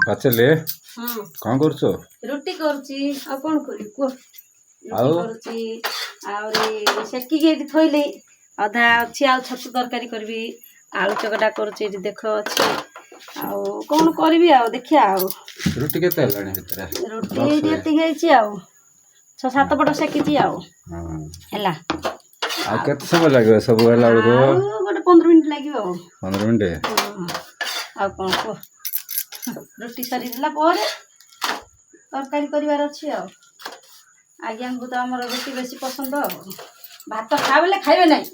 ପାଚେଲି ହଁ କ'ଣ କରୁଛୁ? ରୁଟି କରୁଛି ଆଉ କ'ଣ କରିବି କୁହ। ଆଉ? ରୁଟି କରୁଛି ଆହୁରି ସେକିକି ଏଠି ଥୋଇଲି ଅଧା ଅଛି ଆଉ ଛତୁ ତରକାରୀ କରିବି ଆଳୁ ଚକଟା କରୁଛି ଏଠି ଦେଖ ଅଛି ଆଉ କ'ଣ କରିବି ଆଉ ଦେଖିଆ ଆଉ। ରୁଟି କେତେ ହେଲାଣି ଭିତରେ? ରୁଟି ଏଇଠି ଏତିକି ହେଇଛି ଆଉ 6-7 ପଟ ସେକିଛି ଆଉ ହେଲା। ଆଉ କେତେ ସମୟ ଲାଗିବ ସବୁ ହେଲା ବେଳକୁ? ଆଉ ଗୋଟେ 15 ମିନିଟ୍ ଲାଗିବ ଆଉ। 15 ମିନିଟ୍? ଆଉ କ'ଣ କୁହ। ରୁଟି ସରିଲା ପରେ ତରକାରୀ କରିବାର ଅଛି ଆଉ। ଆଜ୍ଞାଙ୍କୁ ତ ଆମର ରୁଟି ବେଶୀ ପସନ୍ଦ ଆଉ। ଭାତ ଖାଇଲେ ଖାଇବେ ନାହିଁ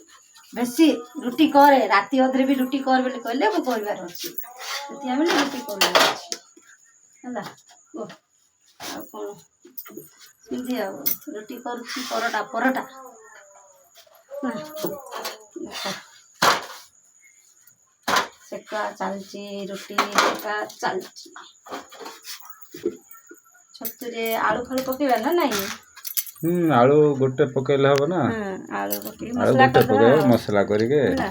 ବେଶୀ ରୁଟି କରେ ରାତି ଅଧରେ ବି ରୁଟି କର ବୋଲି କହିଲେ ମୁଁ କରିବାର ଅଛି ସେଥିପାଇଁ ବୋଲି ରୁଟି କରିବାର ଅଛି ହେଲା କୁହ। ଆଉ କ'ଣ ସେମିତି ଆଉ ରୁଟି କରୁଛି ପରଟା ସେକା ଚାଲିଛି ରୁଟି ସେକା ଚାଲିଛି। ଛତୁରେ ଆଳୁ ଫାଳୁ ପକେଇବା ନା ନାଇଁ? ଆଳୁ ଗୋଟେ ପକେଇଲେ ହବ ନା। ଆଳୁ ପକେଇକି ଆଳୁ ମସଲା ଗୋଟେ କରିଦେବା ପକେଇବ ଆଉ ମସଲା କରିକି ହେଲା।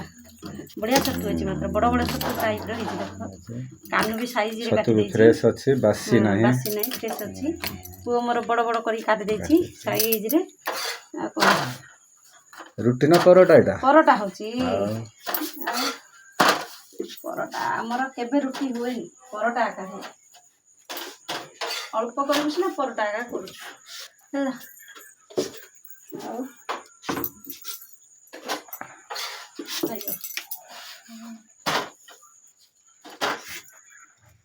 ବଢ଼ିଆ ଛତୁ ହେଇଛି ମାତ୍ର ବଡ଼ ଛତୁ ଟାଇପ୍ର ହେଇଛି ଦେଖ। କାନୁ ବି ସାଇଜ୍ରେ ଛତୁ କାଟି ବି ଦେଇଛି। ଫ୍ରେଶ୍ ଅଛି ବାସି ନାହିଁ। ବାସି ନାହିଁ ଫ୍ରେଶ୍ ଅଛି। ପୁଅ ମୋର ବଡ଼ କରିକି କାଟି ଦେଇଛି ସାଇଜ୍ରେ। ଆଉ କ'ଣ ରୁଟି ନା ପରଟା ଏଇଟା? ପରଟା ହେଉଛି। ପରଟା ଆମର କେବେ ରୁଟି ହୁଏନି ପରଟା ଆକା ହୁଏ। ଅଳ୍ପ କରିବୁ ସିନା ପରଟା ଆକା କରୁଛୁ ହେଲା। ଆଉ